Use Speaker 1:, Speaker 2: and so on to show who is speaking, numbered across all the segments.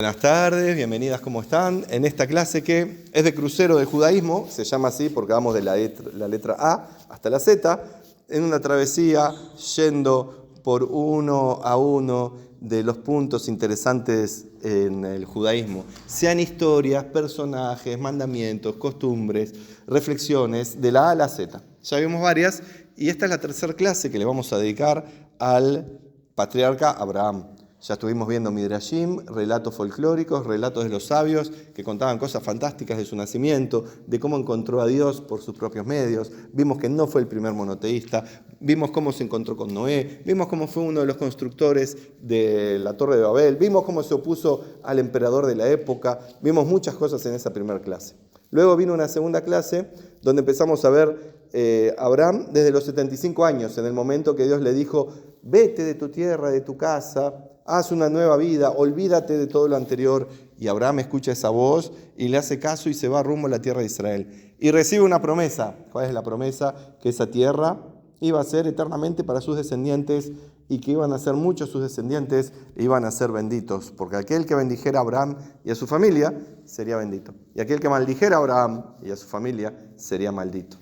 Speaker 1: Buenas tardes, bienvenidas, ¿cómo están? En esta clase que es de crucero del judaísmo, se llama así porque vamos de la letra A hasta la Z, en una travesía yendo por uno a uno de los puntos interesantes en el judaísmo, sean historias, personajes, mandamientos, costumbres, reflexiones, de la A a la Z. Ya vimos varias y esta es la tercera clase que le vamos a dedicar al patriarca Abraham. Ya estuvimos viendo Midrashim, relatos folclóricos, relatos de los sabios que contaban cosas fantásticas de su nacimiento, de cómo encontró a Dios por sus propios medios. Vimos que no fue el primer monoteísta, vimos cómo se encontró con Noé, vimos cómo fue uno de los constructores de la Torre de Babel, vimos cómo se opuso al emperador de la época, vimos muchas cosas en esa primera clase. Luego vino una segunda clase donde empezamos a ver Abraham desde los 75 años, en el momento que Dios le dijo: vete de tu tierra, de tu casa, haz una nueva vida, olvídate de todo lo anterior. Y Abraham escucha esa voz y le hace caso y se va rumbo a la tierra de Israel. Y recibe una promesa. ¿Cuál es la promesa? Que esa tierra iba a ser eternamente para sus descendientes y que iban a ser muchos sus descendientes e iban a ser benditos. Porque aquel que bendijera a Abraham y a su familia sería bendito. Y aquel que maldijera a Abraham y a su familia sería maldito.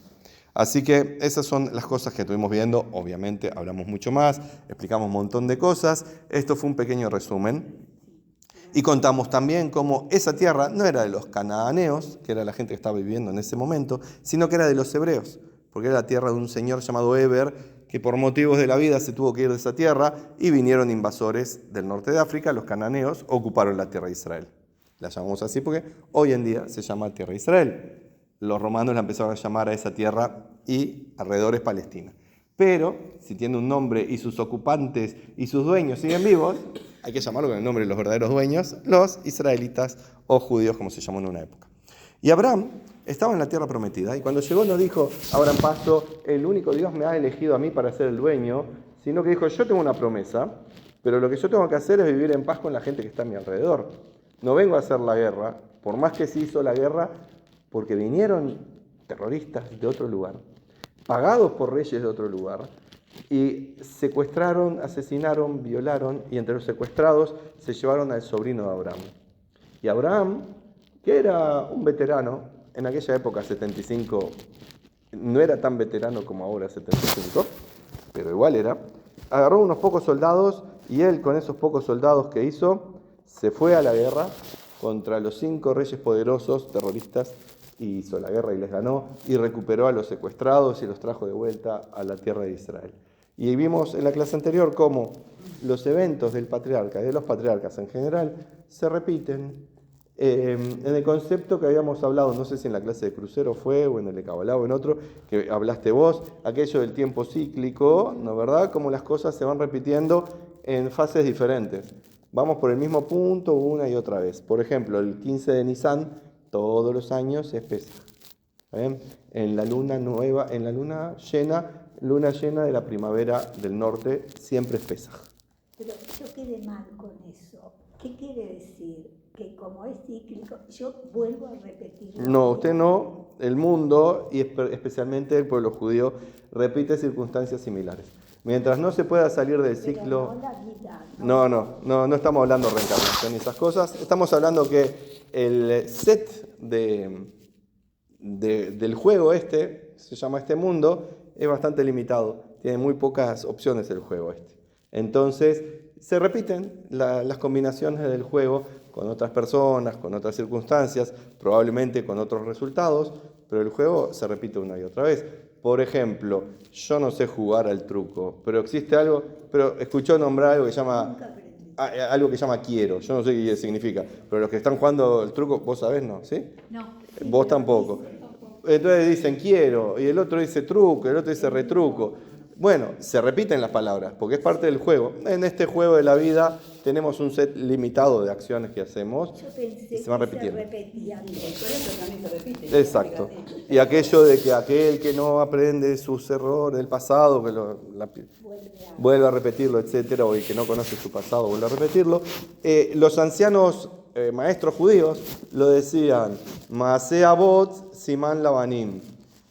Speaker 1: Así que esas son las cosas que estuvimos viendo. Obviamente hablamos mucho más, explicamos un montón de cosas. Esto fue un pequeño resumen. Y contamos también cómo esa tierra no era de los cananeos, que era la gente que estaba viviendo en ese momento, sino que era de los hebreos, porque era la tierra de un señor llamado Eber, que por motivos de la vida se tuvo que ir de esa tierra y vinieron invasores del norte de África, los cananeos, ocuparon la tierra de Israel. La llamamos así porque hoy en día se llama tierra de Israel. Los romanos la empezaron a llamar a esa tierra y alrededor es Palestina. Pero si tiene un nombre y sus ocupantes y sus dueños siguen vivos, hay que llamarlo con el nombre de los verdaderos dueños, los israelitas o judíos, como se llamó en una época. Y Abraham estaba en la tierra prometida y cuando llegó no dijo: Abraham Pasto, el único Dios me ha elegido a mí para ser el dueño, sino que dijo: yo tengo una promesa, pero lo que yo tengo que hacer es vivir en paz con la gente que está a mi alrededor. No vengo a hacer la guerra, por más que se hizo la guerra, porque vinieron terroristas de otro lugar, pagados por reyes de otro lugar, y secuestraron, asesinaron, violaron, y entre los secuestrados se llevaron al sobrino de Abraham. Y Abraham, que era un veterano, en aquella época 75, no era tan veterano como ahora 75, pero igual era, agarró unos pocos soldados, y él con esos pocos soldados que hizo, se fue a la guerra contra los 5 reyes poderosos terroristas, y hizo la guerra y les ganó, y recuperó a los secuestrados y los trajo de vuelta a la tierra de Israel. Y vimos en la clase anterior cómo los eventos del patriarca y de los patriarcas en general se repiten en el concepto que habíamos hablado, no sé si en la clase de crucero fue, o en el de Cabalá o en otro, que hablaste vos, aquello del tiempo cíclico, ¿no verdad? Cómo las cosas se van repitiendo en fases diferentes. Vamos por el mismo punto una y otra vez. Por ejemplo, el 15 de Nisan, todos los años es Pesaj. En la luna nueva, en la luna llena de la primavera del norte, siempre es Pesaj.
Speaker 2: Pero yo quedé mal con eso. ¿Qué quiere decir? Que como es cíclico, yo vuelvo a repetir.
Speaker 1: No, usted no. El mundo, y especialmente el pueblo judío, repite circunstancias similares. Mientras no se pueda salir del ciclo...
Speaker 2: Pero no la vida,
Speaker 1: No estamos hablando de reencarnación y esas cosas. Estamos hablando que el set del juego se llama este mundo, es bastante limitado. Tiene muy pocas opciones el juego Entonces, se repiten las combinaciones del juego con otras personas, con otras circunstancias, probablemente con otros resultados, pero el juego se repite una y otra vez. Por ejemplo, yo no sé jugar al truco, pero existe algo, pero escuchó nombrar algo que llama quiero, yo no sé qué significa, pero los que están jugando el truco, vos sabés, ¿no? ¿Sí?
Speaker 2: No.
Speaker 1: Vos tampoco. Entonces dicen quiero, y el otro dice truco, el otro dice retruco. Bueno, se repiten las palabras, porque es parte del juego. En este juego de la vida tenemos un set limitado de acciones que hacemos y se van repitiendo. Exacto. Y aquello de que aquel que no aprende sus errores del pasado, que vuelve a repetirlo, etcétera, o el que no conoce su pasado vuelve a repetirlo. Los ancianos maestros judíos lo decían: Maaseh Avot Siman Labanim.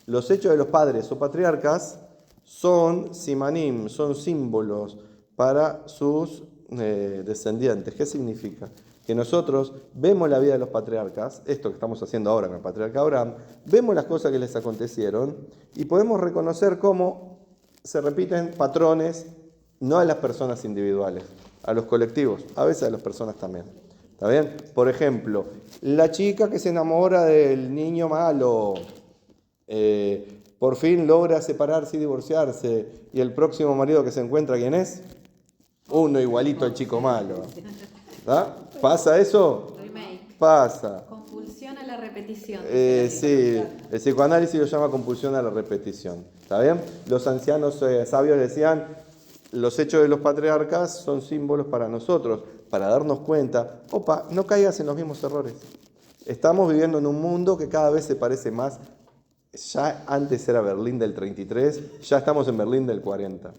Speaker 1: Los hechos de los padres o patriarcas son simanim, son símbolos para sus descendientes. ¿Qué significa? que nosotros vemos la vida de los patriarcas, esto que estamos haciendo ahora con el patriarca Abraham, vemos las cosas que les acontecieron y podemos reconocer cómo se repiten patrones, no a las personas individuales, a los colectivos, a veces a las personas también. ¿Está bien? Por ejemplo, la chica que se enamora del niño malo, por fin logra separarse y divorciarse, y el próximo marido que se encuentra, ¿quién es? Uno igualito al chico malo. ¿Ah? ¿Pasa eso?
Speaker 3: Remake.
Speaker 1: Pasa.
Speaker 3: Compulsión a la repetición.
Speaker 1: Sí, el psicoanálisis lo llama compulsión a la repetición. ¿Está bien? Los ancianos sabios decían, los hechos de los patriarcas son símbolos para nosotros, para darnos cuenta, opa, no caigas en los mismos errores. Estamos viviendo en un mundo que cada vez se parece más, ya antes era Berlín del 33, ya estamos en Berlín del 40.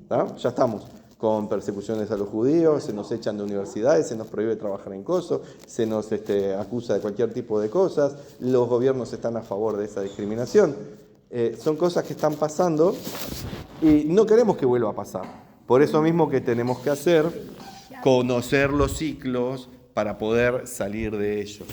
Speaker 1: ¿Tá? Ya estamos con persecuciones a los judíos, se nos echan de universidades, se nos prohíbe trabajar en coso, se nos acusa de cualquier tipo de cosas, los gobiernos están a favor de esa discriminación. Son cosas que están pasando y no queremos que vuelva a pasar. Por eso mismo que tenemos que hacer, conocer los ciclos para poder salir de ellos.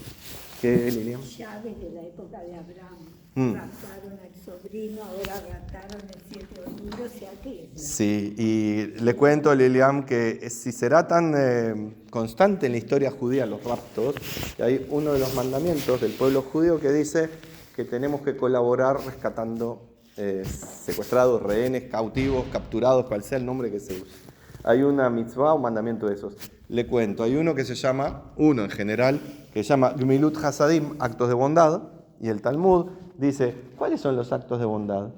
Speaker 1: ¿Qué, Lilian?
Speaker 2: Ya desde la época de Abraham raptaron al sobrino, ahora raptaron el 7 olivos, o sea que...
Speaker 1: Sí, y le cuento a Lilian que si será tan constante en la historia judía los raptos, que hay uno de los mandamientos del pueblo judío que dice que tenemos que colaborar rescatando secuestrados, rehenes, cautivos, capturados, cual sea el nombre que se use. Hay una mitzvah, un mandamiento de esos. Le cuento, hay uno que se llama, uno en general, que se llama Gmilut Hasadim, actos de bondad, y el Talmud dice, ¿cuáles son los actos de bondad?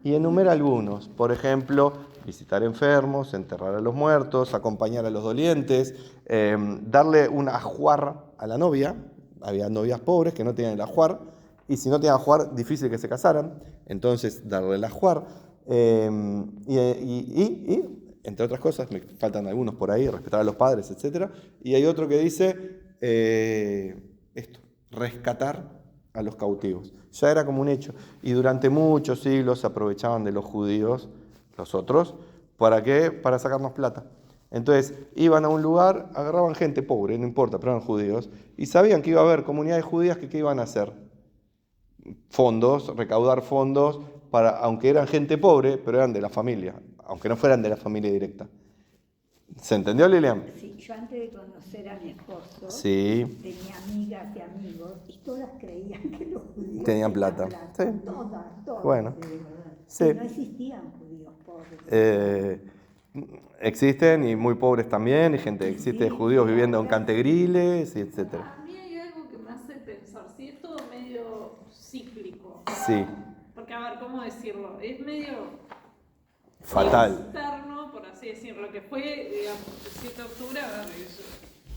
Speaker 1: Y enumera algunos, por ejemplo, visitar enfermos, enterrar a los muertos, acompañar a los dolientes, darle un ajuar a la novia, había novias pobres que no tenían el ajuar, y si no tenían ajuar, difícil que se casaran, entonces darle el ajuar, entre otras cosas, me faltan algunos por ahí, respetar a los padres, etc. Y hay otro que dice rescatar a los cautivos. Ya era como un hecho. Y durante muchos siglos se aprovechaban de los judíos, los otros, ¿para qué? Para sacarnos plata. Entonces, iban a un lugar, agarraban gente pobre, no importa, pero eran judíos, y sabían que iba a haber comunidades judías que ¿qué iban a hacer? Fondos, recaudar fondos, aunque eran gente pobre, pero eran de la familia, aunque no fueran de la familia directa. ¿Se entendió, Lilian?
Speaker 2: Sí, yo antes de conocer a mi esposo,
Speaker 1: tenía
Speaker 2: amigas y amigos, y todas creían que los judíos
Speaker 1: tenían plata. Sí.
Speaker 2: Todas.
Speaker 1: Bueno,
Speaker 2: sí. No existían judíos pobres.
Speaker 1: Existen, y muy pobres también, y existe judíos viviendo en cantegriles, y etc.
Speaker 4: A mí hay algo que me hace pensar, si es todo medio cíclico.
Speaker 1: Sí.
Speaker 4: Porque, a ver, ¿cómo decirlo? Es medio
Speaker 1: fatal.
Speaker 4: Externo, por así decirlo, que fue, digamos, el 7 de octubre,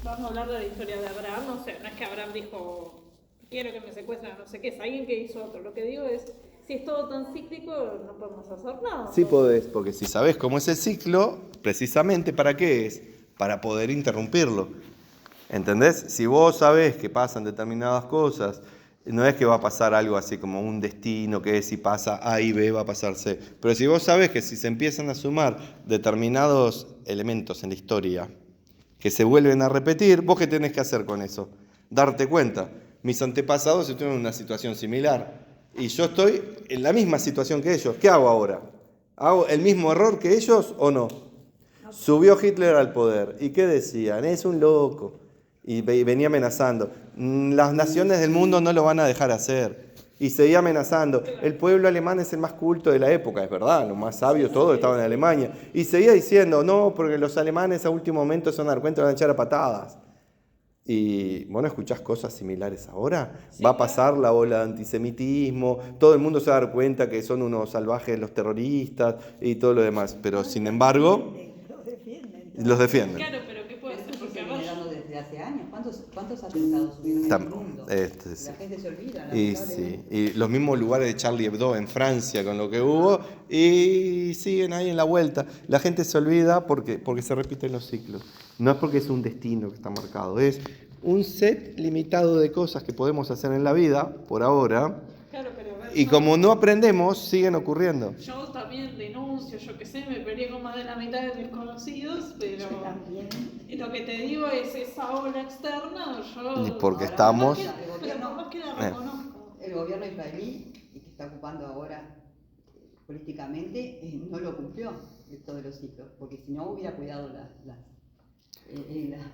Speaker 4: vamos a hablar de la historia de Abraham, no sé, no es que Abraham dijo, quiero que me secuestren, no sé qué, es alguien que hizo otro. Lo que digo es, si es todo tan cíclico, no podemos hacer nada.
Speaker 1: Sí podés, porque si sabés cómo es el ciclo, precisamente ¿para qué es? Para poder interrumpirlo. ¿Entendés? Si vos sabés que pasan determinadas cosas, no es que va a pasar algo así como un destino, que si pasa A y B va a pasar C. Pero si vos sabés que si se empiezan a sumar determinados elementos en la historia que se vuelven a repetir, ¿vos qué tenés que hacer con eso? Darte cuenta. Mis antepasados estuvieron en una situación similar y yo estoy en la misma situación que ellos. ¿Qué hago ahora? ¿Hago el mismo error que ellos o no? Subió Hitler al poder. ¿Y qué decían? Es un loco. Y venía amenazando. Las naciones del mundo no lo van a dejar hacer. Y seguía amenazando. El pueblo alemán es el más culto de la época, es verdad, los más sabios todos estaban en Alemania. Y seguía diciendo, no, porque los alemanes a último momento se van a dar cuenta y van a echar a patadas. Y bueno, escuchás cosas similares ahora. Va a pasar la ola de antisemitismo, todo el mundo se va a dar cuenta que son unos salvajes los terroristas y todo lo demás. Pero sin embargo, los defienden.
Speaker 4: Claro, pero ¿qué puede hacer? Porque
Speaker 5: generando desde hace años. ¿Cuántos atentados hubieron en el mundo?
Speaker 1: Sí.
Speaker 5: La gente se olvida.
Speaker 1: Y los mismos lugares de Charlie Hebdo en Francia con lo que hubo y siguen ahí en la vuelta. La gente se olvida porque se repiten los ciclos. No es porque es un destino que está marcado, es un set limitado de cosas que podemos hacer en la vida por ahora.
Speaker 4: Claro, pero
Speaker 1: y como no aprendemos, siguen ocurriendo.
Speaker 4: Yo también denuncio renuncio, yo qué sé, me peleé con más de la mitad de mis conocidos, pero
Speaker 2: Yo también.
Speaker 4: lo que te digo es esa ola externa, yo...
Speaker 1: Y porque
Speaker 5: Ahora,
Speaker 1: estamos...
Speaker 4: Pero por más que la reconozco.
Speaker 5: El gobierno israelí, y que está ocupando ahora políticamente, no lo cumplió de todos los ciclos, porque si no hubiera cuidado la frontera.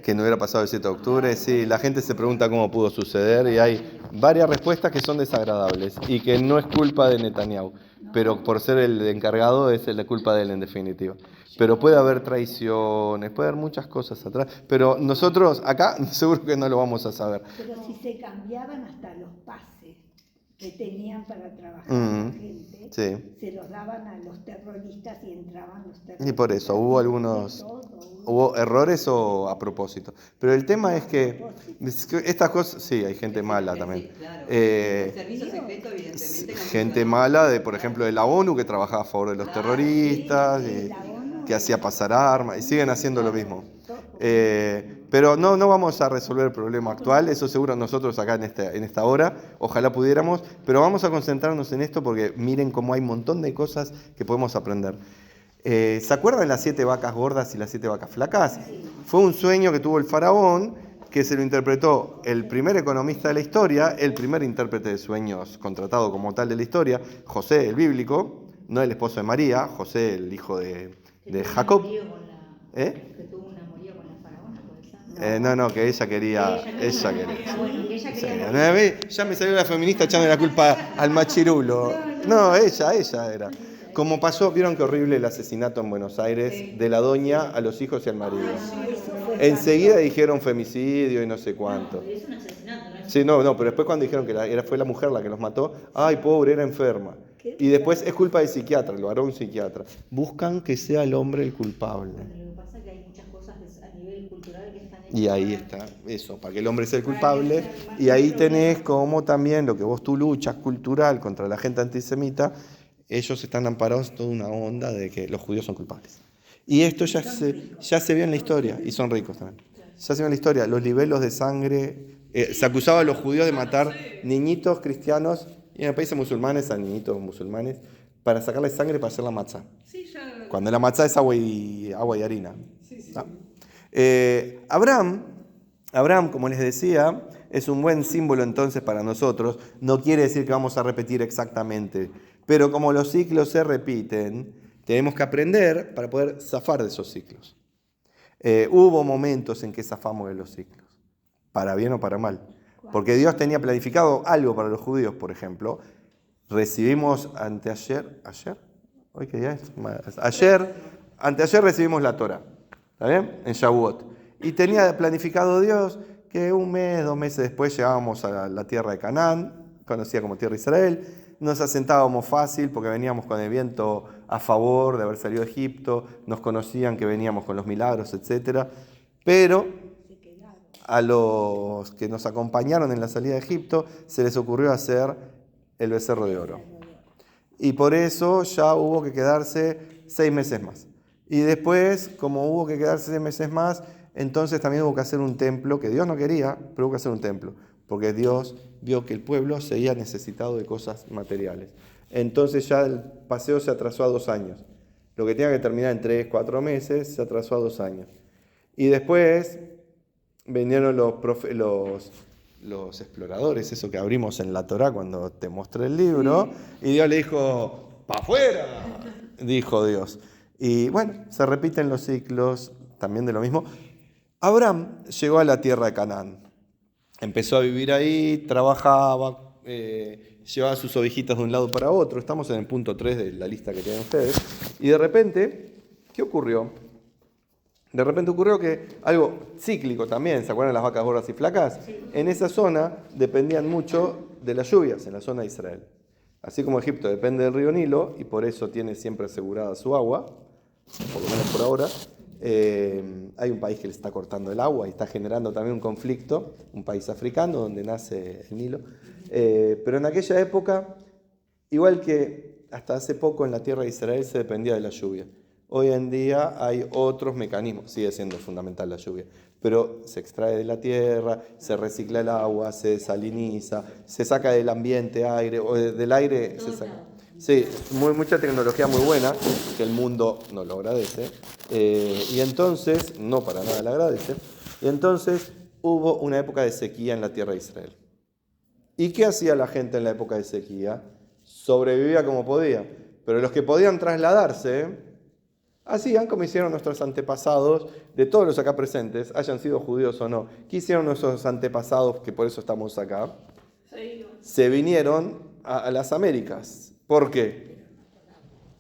Speaker 1: que no hubiera pasado el 7 de octubre, sí, la gente se pregunta cómo pudo suceder y hay varias respuestas que son desagradables y que no es culpa de Netanyahu, pero por ser el encargado es la culpa de él en definitiva. Pero puede haber traiciones, puede haber muchas cosas atrás, pero nosotros acá seguro que no lo vamos a saber.
Speaker 2: Pero si se cambiaban hasta los pases que tenían para trabajar la gente,
Speaker 1: Sí.
Speaker 2: se los daban a los terroristas y entraban los terroristas.
Speaker 1: Y por eso hubo algunos, hubo errores o a propósito. Pero el tema es que estas cosas, sí, hay gente mala también.
Speaker 5: Sí, claro. El servicio secreto, evidentemente. no
Speaker 1: Gente
Speaker 5: ayuda.
Speaker 1: mala de, por ejemplo, de la ONU que trabajaba a favor de los
Speaker 5: Claro,
Speaker 1: terroristas,
Speaker 2: sí,
Speaker 1: y
Speaker 2: la ONU.
Speaker 1: que hacía pasar armas, y siguen haciendo lo mismo. Pero no vamos a resolver el problema actual, eso seguro nosotros acá en esta hora, ojalá pudiéramos, pero vamos a concentrarnos en esto porque miren cómo hay un montón de cosas que podemos aprender. ¿Se acuerdan las 7 vacas gordas y las 7 vacas flacas? Fue un sueño que tuvo el faraón, que se lo interpretó el primer economista de la historia, el primer intérprete de sueños contratado como tal de la historia, José el bíblico, no el esposo de María, José el hijo de Jacob.
Speaker 6: Que tuvo un amorío con la faraona, ¿puede ser?
Speaker 1: No, que ella quería.
Speaker 6: Ah, bueno, que ella
Speaker 1: Sí,
Speaker 6: quería...
Speaker 1: ya me salió la feminista echando la culpa al machirulo. No, ella era. Como pasó, vieron qué horrible el asesinato en Buenos Aires de la doña a los hijos y al marido. Enseguida dijeron femicidio y no sé cuánto.
Speaker 6: Pero es un asesinato, ¿no?
Speaker 1: Sí, no, pero después cuando dijeron que fue la mujer la que los mató, ay, pobre, era enferma. Y después es culpa del psiquiatra, lo hará un psiquiatra. Buscan que sea el hombre el culpable.
Speaker 6: Bueno, lo que pasa es que hay muchas cosas a nivel cultural que están hechas
Speaker 1: Y ahí está, eso, para que el hombre sea el culpable. Y ahí tenés como también lo que tú luchas cultural contra la gente antisemita, ellos están amparados en toda una onda de que los judíos son culpables. Y esto ya se vio en la historia, y son ricos también. Ya se vio en la historia, los libelos de sangre, se acusaba a los judíos de matar niñitos cristianos, y en países musulmanes a niñitos musulmanes, para sacarle sangre para hacer la matzá.
Speaker 4: Sí, ya...
Speaker 1: Cuando la matzá es agua y harina. ¿No? Abraham, como les decía, es un buen símbolo entonces para nosotros. No quiere decir que vamos a repetir exactamente, pero como los ciclos se repiten, tenemos que aprender para poder zafar de esos ciclos. Hubo momentos en que zafamos de los ciclos, para bien o para mal, porque Dios tenía planificado algo para los judíos, por ejemplo. Recibimos anteayer, ¿hoy qué día es? Anteayer recibimos la Torah, ¿está bien? En Shavuot. Y tenía planificado Dios que 1 mes, 2 meses después llegábamos a la tierra de Canaán, conocida como tierra de Israel. Nos asentábamos fácil porque veníamos con el viento a favor de haber salido de Egipto, nos conocían que veníamos con los milagros, etc. Pero a los que nos acompañaron en la salida de Egipto se les ocurrió hacer el becerro de oro. Y por eso ya hubo que quedarse 6 meses más. Y después, como hubo que quedarse 6 meses más, entonces también hubo que hacer un templo, que Dios no quería, pero hubo que hacer un templo, porque Dios vio que el pueblo seguía necesitado de cosas materiales. Entonces ya el paseo se atrasó a 2 años. Lo que tenía que terminar en 3, 4 meses se atrasó a 2 años. Y después vinieron los exploradores, eso que abrimos en la Torá cuando te mostré el libro, y Dios le dijo, ¡pa' afuera!, dijo Dios. Y bueno, se repiten los ciclos también de lo mismo. Abraham llegó a la tierra de Canaán, empezó a vivir ahí, trabajaba, llevaba sus ovejitas de un lado para otro, estamos en el punto 3 de la lista que tienen ustedes, y de repente, ¿qué ocurrió? De repente ocurrió que algo cíclico también, ¿se acuerdan de las vacas gordas y flacas? En esa zona dependían mucho de las lluvias, en la zona de Israel. Así como Egipto depende del río Nilo, y por eso tiene siempre asegurada su agua, por lo menos por ahora, hay un país que le está cortando el agua y está generando también un conflicto, un país africano donde nace el Nilo. Pero en aquella época, igual que hasta hace poco en la tierra de Israel se dependía de la lluvia. Hoy en día hay otros mecanismos, sigue siendo fundamental la lluvia, pero se extrae de la tierra, se recicla el agua, se desaliniza, se saca del ambiente aire, o del aire se saca. Sí, mucha tecnología muy buena, que el mundo no lo agradece. Y entonces, no para nada le agradece. Y entonces hubo una época de sequía en la tierra de Israel. ¿Y qué hacía la gente en la época de sequía? Sobrevivía como podía. Pero los que podían trasladarse, hacían como hicieron nuestros antepasados, de todos los acá presentes, hayan sido judíos o no. ¿Qué hicieron nuestros antepasados, que por eso estamos acá? Se vinieron a las Américas. ¿Por qué?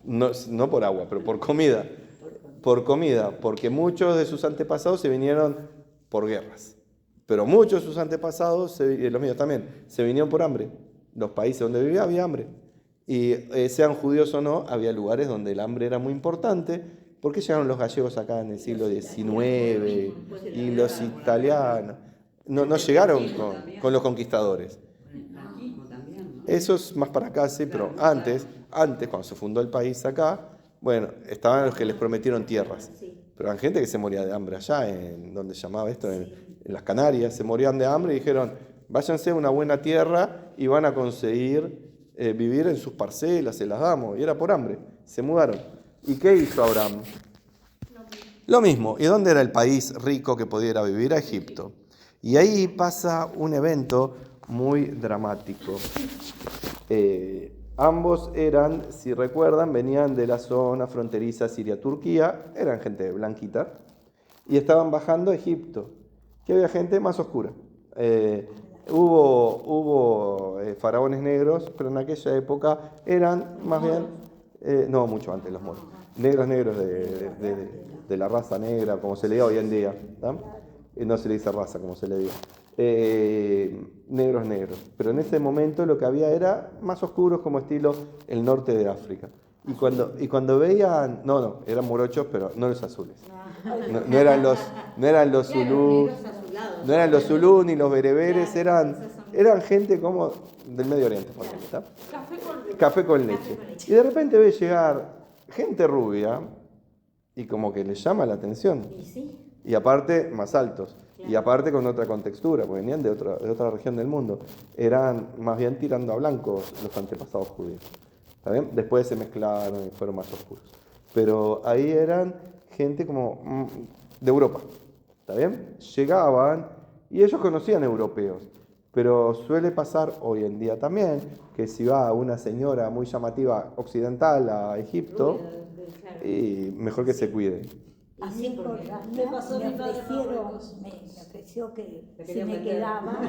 Speaker 1: No por agua, pero por comida. Por comida, porque muchos de sus antepasados se vinieron por guerras. Pero muchos de sus antepasados, los míos también, se vinieron por hambre. Los países donde vivía había hambre. Y sean judíos o no, había lugares donde el hambre era muy importante. ¿Por qué llegaron los gallegos acá en el siglo XIX y los italianos? No llegaron con los conquistadores. Eso es más para acá, sí, pero antes, cuando se fundó el país acá, bueno, estaban los que les prometieron tierras. Pero hay gente que se moría de hambre allá, en donde se llamaba esto, en las Canarias, se morían de hambre y dijeron, váyanse a una buena tierra y van a conseguir vivir en sus parcelas, se las damos. Y era por hambre, se mudaron. ¿Y qué hizo Abraham? Lo mismo. ¿Y dónde era el país rico que pudiera vivir? A Egipto. Y ahí pasa un evento muy dramático. Ambos eran, si recuerdan, venían de la zona fronteriza Siria-Turquía, eran gente blanquita, y estaban bajando a Egipto, que había gente más oscura. Hubo faraones negros, pero en aquella época eran más bien, no, mucho antes los moros, negros de la raza negra, como se le diga hoy en día, ¿no? No se le dice raza, como se le diga. Negros, pero en ese momento lo que había era más oscuros, como estilo el norte de África. Y cuando veían, eran morochos, pero no los azules. No eran los zulú, no eran los zulú ni los bereberes, eran gente como del Medio Oriente, por ejemplo, ¿está? Café con leche. Y de repente ve llegar gente rubia y como que les llama la atención. Y aparte más altos. Y aparte con otra contextura, porque venían de otra región del mundo. Eran más bien tirando a blancos los antepasados judíos. ¿Está bien? Después se mezclaron y fueron más oscuros. Pero ahí eran gente como de Europa. ¿Está bien? Llegaban y ellos conocían europeos. Pero suele pasar hoy en día también que si va una señora muy llamativa occidental a Egipto, y mejor que se cuide.
Speaker 2: Así porque me ofreció que si me quedaba,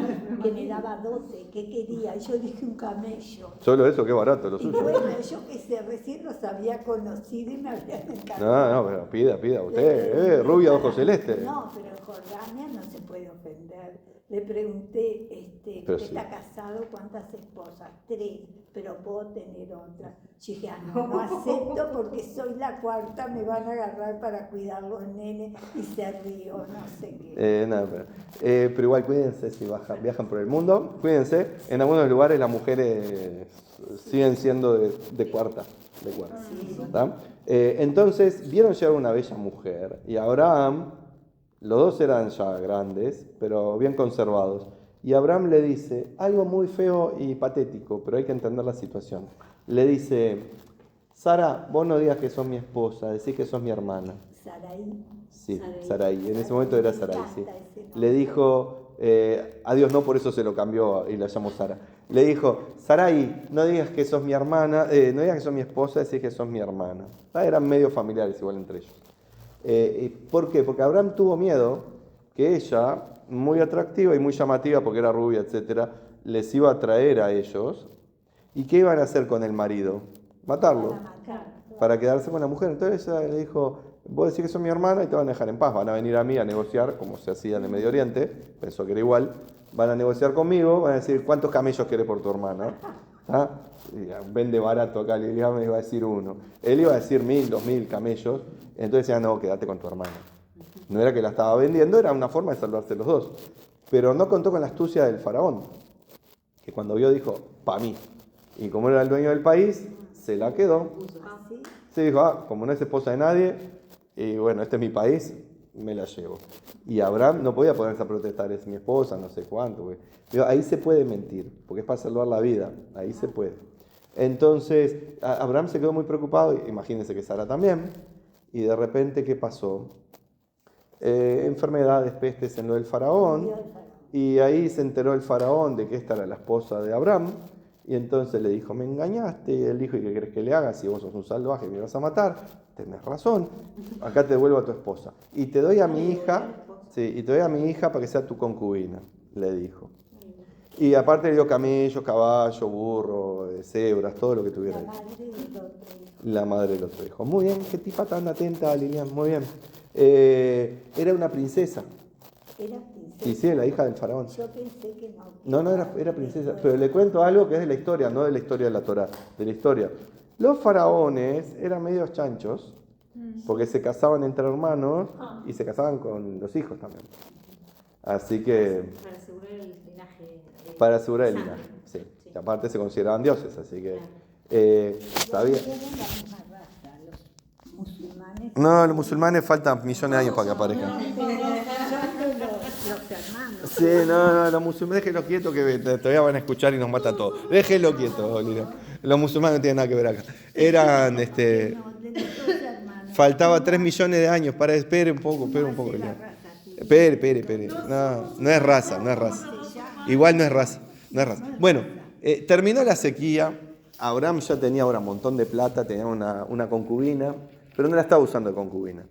Speaker 2: que me daba 12, que quería. Y yo dije un camello.
Speaker 1: Solo eso, qué barato lo
Speaker 2: y
Speaker 1: suyo.
Speaker 2: Bueno, yo que sé, recién los había conocido y me habían encantado.
Speaker 1: No, pero pida usted, rubia de ojos celeste.
Speaker 2: No, pero en Jordania no se puede ofender. Le pregunté, ¿usted está casado? ¿Cuántas esposas? 3, pero puedo tener otra. Yo dije, no acepto porque soy la cuarta, me van a agarrar para cuidar los nenes y se rió, no sé qué.
Speaker 1: Pero igual cuídense si viajan por el mundo, cuídense. En algunos lugares las mujeres siguen siendo de cuarta. ¿Está? Entonces vieron llegar una bella mujer y Abraham, los dos eran ya grandes, pero bien conservados. Y Abraham le dice algo muy feo y patético, pero hay que entender la situación. Le dice, Sara, vos no digas que sos mi esposa, decís que sos mi hermana.
Speaker 2: Sarai.
Speaker 1: Sí, Sarai. En ese momento era Sarai, sí. Le dijo, adiós, no, por eso se lo cambió y la llamó Sara. Le dijo, Sarai, no digas que sos mi hermana, no digas que sos mi esposa, decís que sos mi hermana. Eran medio familiares igual entre ellos. ¿Por qué? Porque Abraham tuvo miedo que ella, muy atractiva y muy llamativa porque era rubia, etc., les iba a traer a ellos. ¿Y qué iban a hacer con el marido? Matarlo. Para quedarse con la mujer. Entonces ella le dijo, vos decís que sos mi hermana y te van a dejar en paz. Van a venir a mí a negociar, como se hacía en el Medio Oriente. Pensó que era igual. Van a negociar conmigo, van a decir, ¿cuántos camellos querés por tu hermana? ¿Ah? Vende barato acá, Liliana iba a decir 1. Él iba a decir 1000, 2000 camellos. Entonces decía, no, quédate con tu hermana. No era que la estaba vendiendo, era una forma de salvarse los dos. Pero no contó con la astucia del faraón, que cuando vio dijo, pa' mí. Y como era el dueño del país, se la quedó. Se dijo, como no es esposa de nadie, y bueno, este es mi país, me la llevo. Y Abraham no podía ponerse a protestar, es mi esposa, no sé cuánto. Pero ahí se puede mentir, porque es para salvar la vida, ahí se puede. Entonces, Abraham se quedó muy preocupado, imagínense que Sara también, y de repente, ¿qué pasó? Enfermedades, pestes en lo del faraón, y ahí se enteró el faraón de que esta era la esposa de Abraham, y entonces le dijo, me engañaste, y él dijo, ¿y qué querés que le haga? Si vos sos un salvaje y me vas a matar, tenés razón, acá te devuelvo a tu esposa, y te doy a mi hija, sí, y te doy a mi hija para que sea tu concubina, le dijo. Y aparte le dio camello, caballo, burro, cebras, todo lo que tuviera. La madre del otro hijo. Muy bien, qué tipa tan atenta, Lilian, muy bien. Era una princesa.
Speaker 2: Era princesa.
Speaker 1: Y sí, la hija del faraón.
Speaker 2: Yo pensé que no.
Speaker 1: No, era princesa. Pero le cuento algo que es de la historia, no de la historia de la Torá, de la historia. Los faraones eran medios chanchos, porque se casaban entre hermanos y se casaban con los hijos también. Así que...
Speaker 6: Para asegurar el linaje.
Speaker 1: Para asegurar el linaje, sí. Y aparte se consideraban dioses, así que... sabía...
Speaker 2: Los musulmanes.
Speaker 1: No, los musulmanes faltan millones de años para que aparezcan.
Speaker 2: Los hermanos.
Speaker 1: Sí, no, los musulmanes déjenlo quieto que todavía van a escuchar y nos matan todos. Déjenlo quieto, Lilian. Los musulmanes no tienen nada que ver acá. Eran, faltaba 3 millones de años. Espere un poco, Lilian. Espere. No es raza. Igual no es raza. Bueno, terminó la sequía. Abraham ya tenía ahora un montón de plata, tenía una concubina, pero no la estaba usando de concubina.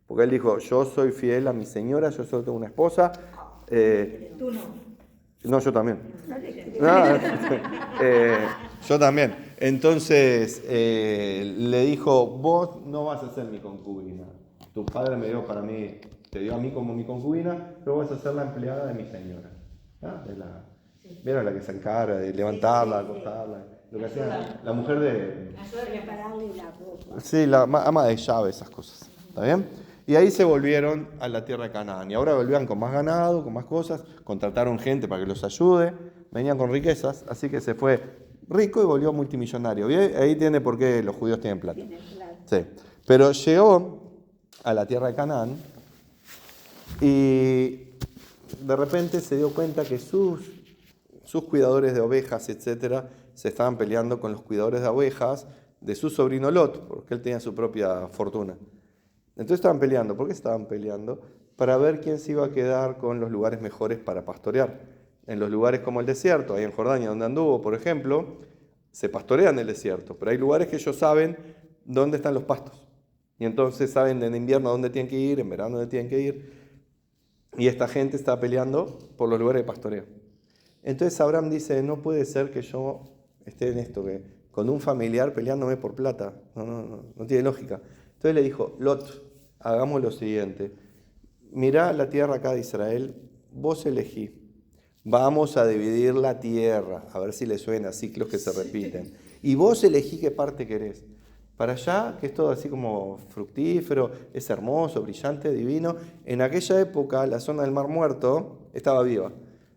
Speaker 1: Porque él dijo, yo soy fiel a mi señora, yo solo tengo una esposa.
Speaker 2: Tú no.
Speaker 1: No, yo también. Yo también. Entonces le dijo, vos no vas a ser mi concubina. Tu padre me dio para mí, te dio a mí como mi concubina, pero vas a ser la empleada de mi señora. ¿Ah? ¿Vieron la que se encarga de levantarla, acostarla? Lo que hacía la mujer de...
Speaker 2: Prepararle la ropa.
Speaker 1: Sí, la ama de llave, esas cosas. ¿Está bien? Y ahí se volvieron a la tierra de Canaán. Y ahora volvían con más ganado, con más cosas. Contrataron gente para que los ayude. Venían con riquezas. Así que se fue rico y volvió multimillonario. ¿Y ahí tiene por qué los judíos tienen plata. Sí. Pero llegó a la tierra de Canaán y de repente se dio cuenta que sus cuidadores de ovejas, etcétera, se estaban peleando con los cuidadores de ovejas de su sobrino Lot, porque él tenía su propia fortuna. Entonces estaban peleando. ¿Por qué estaban peleando? Para ver quién se iba a quedar con los lugares mejores para pastorear. En los lugares como el desierto, ahí en Jordania donde anduvo, por ejemplo, se pastorea en el desierto, pero hay lugares que ellos saben dónde están los pastos. Y entonces saben en invierno dónde tienen que ir, en verano dónde tienen que ir. Y esta gente está peleando por los lugares de pastoreo. Entonces Abraham dice, no puede ser que yo esté en esto, que con un familiar peleándome por plata. No tiene lógica. Entonces le dijo, Lot, hagamos lo siguiente. Mirá la tierra acá de Israel, vos elegí. Vamos a dividir la tierra, a ver si le suena, ciclos que se repiten. Y vos elegí qué parte querés. Para allá, que es todo así como fructífero, es hermoso, brillante, divino. En aquella época, la zona del Mar Muerto estaba viva.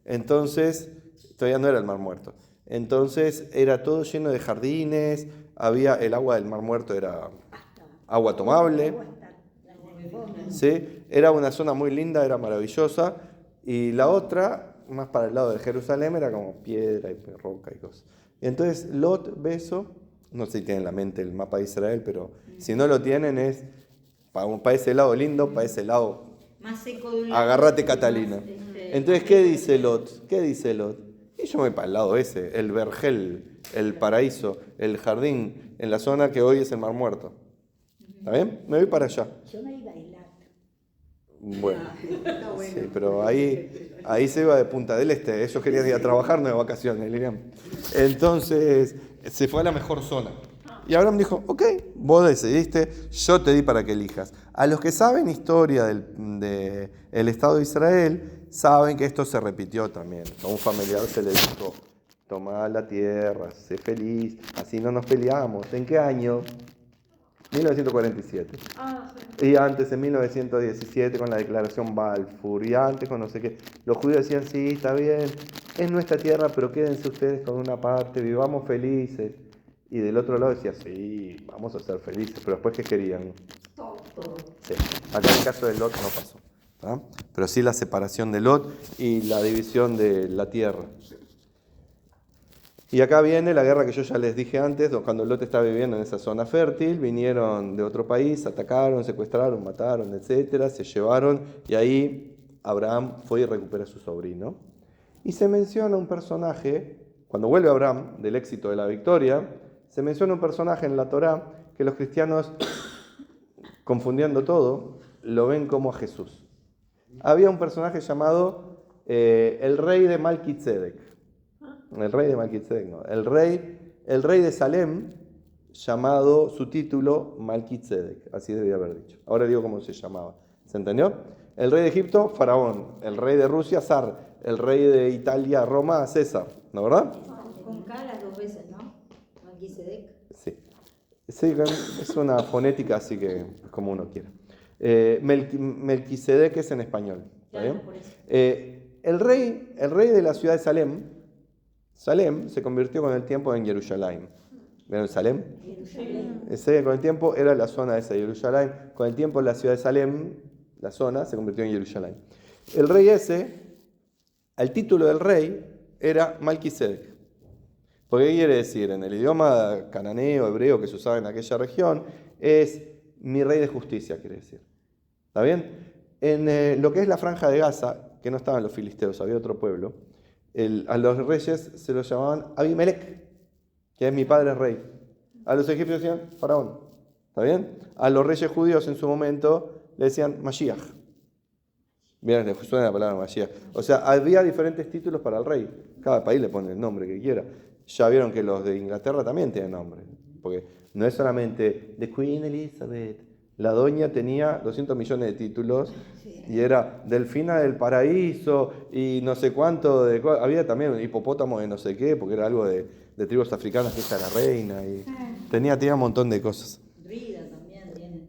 Speaker 1: Entonces, todavía no era el Mar Muerto. Entonces, era todo lleno de jardines, había el agua del Mar Muerto, era agua tomable. ¿Sí? Era una zona muy linda, era maravillosa. Y la otra, más para el lado de Jerusalén, era como piedra y roca y cosas. Y entonces, Lot ve eso. No sé si tienen en la mente el mapa de Israel, pero si no lo tienen es para ese lado lindo, para ese lado
Speaker 6: más seco de un lado.
Speaker 1: Agárrate Catalina. Entonces, ¿qué dice Lot? Y yo me voy para el lado ese, el vergel, el paraíso, el jardín, en la zona que hoy es el Mar Muerto. ¿Está bien? Me voy para allá.
Speaker 2: Yo me iba a bailar.
Speaker 1: Bueno, sí, pero ahí se iba de Punta del Este. Ellos querían ir a trabajar, no de vacaciones, Lilian. Entonces, se fue a la mejor zona. Y Abraham dijo, ok, vos decidiste, yo te di para que elijas. A los que saben historia del Estado de Israel, saben que esto se repitió también. A un familiar se le dijo, toma la tierra, sé feliz, así no nos peleamos. ¿En qué año? 1947. Y antes, en 1917, con la declaración Balfour, y antes con no sé qué. Los judíos decían, sí, está bien, es nuestra tierra, pero quédense ustedes con una parte, vivamos felices. Y del otro lado decía, sí, vamos a ser felices, pero después, ¿qué querían?
Speaker 2: Todo.
Speaker 1: Sí. Acá en el caso de Lot no pasó, ¿tá? Pero sí la separación de Lot y la división de la tierra. Y acá viene la guerra que yo ya les dije antes, cuando Lot estaba viviendo en esa zona fértil, vinieron de otro país, atacaron, secuestraron, mataron, etcétera, se llevaron, y ahí Abraham fue y recuperó a su sobrino. Y se menciona un personaje, cuando vuelve Abraham del éxito de la victoria, se menciona un personaje en la Torá que los cristianos, confundiendo todo, lo ven como a Jesús. Había un personaje llamado el rey de Malquisedec. El rey de Malquisedec, no. El rey de Salem, llamado su título Malquisedec. Así debía haber dicho. Ahora digo cómo se llamaba. ¿Se entendió? El rey de Egipto, Faraón. El rey de Rusia, Zar. El rey de Italia, Roma, César. ¿No, verdad?
Speaker 6: Con K las dos veces, ¿no? Melquisedec.
Speaker 1: Sí. Sí, es una fonética, así que como uno quiera. Melquisedec es en español. ¿Está bien?
Speaker 6: Por eso.
Speaker 1: El rey de la ciudad de Salem se convirtió con el tiempo en Jerusalén. ¿Vieron Salem? Ese, con el tiempo era la zona de esa Jerusalén. Con el tiempo la ciudad de Salem, la zona, se convirtió en Jerusalén. El rey ese, el título del rey era Malquisedec. ¿Por qué quiere decir? En el idioma cananeo, hebreo que se usaba en aquella región, es mi rey de justicia, quiere decir. ¿Está bien? En lo que es la franja de Gaza, que no estaban los filisteos, había otro pueblo, a los reyes se los llamaban Abimelech, que es mi padre es rey. A los egipcios decían Faraón. ¿Está bien? A los reyes judíos en su momento le decían Mashiach. Bien, les suena la palabra Mashiach. O sea, había diferentes títulos para el rey. Cada país le pone el nombre que quiera. Ya vieron que los de Inglaterra también tienen nombre. Porque no es solamente The Queen Elizabeth. La doña tenía 200 millones de títulos y era Delfina del Paraíso y no sé cuánto. Había también un hipopótamo de no sé qué, porque era algo de tribus africanas que ella era reina. Y tenía un montón de cosas.
Speaker 6: Druida también tiene.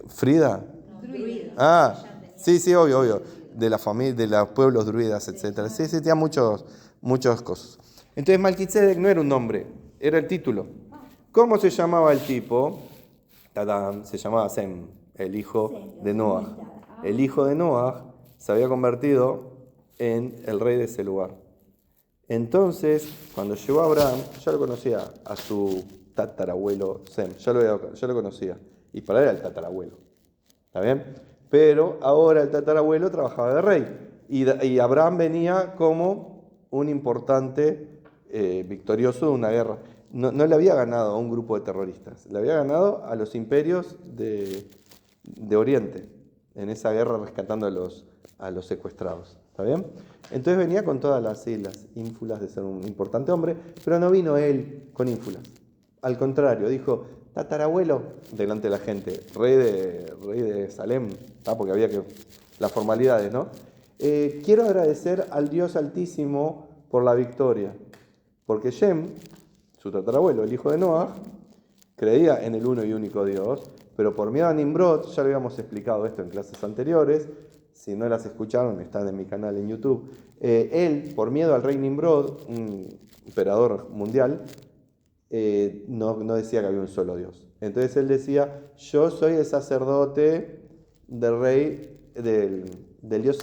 Speaker 1: ¿Frida?
Speaker 6: No, druida.
Speaker 1: Ah, sí, obvio. De la familia, de los pueblos druidas, etc. Sí, tenía muchas cosas. Entonces Malquisedec no era un nombre, era el título. ¿Cómo se llamaba el tipo? Tadam, se llamaba Sem, el hijo de Noah. El hijo de Noah se había convertido en el rey de ese lugar. Entonces, cuando llegó Abraham, ya lo conocía a su tatarabuelo Sem, ya lo conocía. Y para él era el tatarabuelo. ¿Está bien? Pero ahora el tatarabuelo trabajaba de rey. Y Abraham venía como un importante victorioso de una guerra. No le había ganado a un grupo de terroristas, le había ganado a los imperios de Oriente, en esa guerra rescatando a los secuestrados. ¿Está bien? Entonces venía con todas las ínfulas de ser un importante hombre, pero no vino él con ínfulas. Al contrario, dijo, tatarabuelo, delante de la gente, rey de Salem, porque había que las formalidades, ¿no? Quiero agradecer al Dios Altísimo por la victoria, porque Shem, su tatarabuelo, el hijo de Noah, creía en el uno y único Dios, pero por miedo a Nimrod, ya lo habíamos explicado esto en clases anteriores, si no las escucharon, están en mi canal en YouTube, él, por miedo al rey Nimrod, un emperador mundial, no decía que había un solo Dios. Entonces él decía, yo soy el sacerdote del rey, del Dios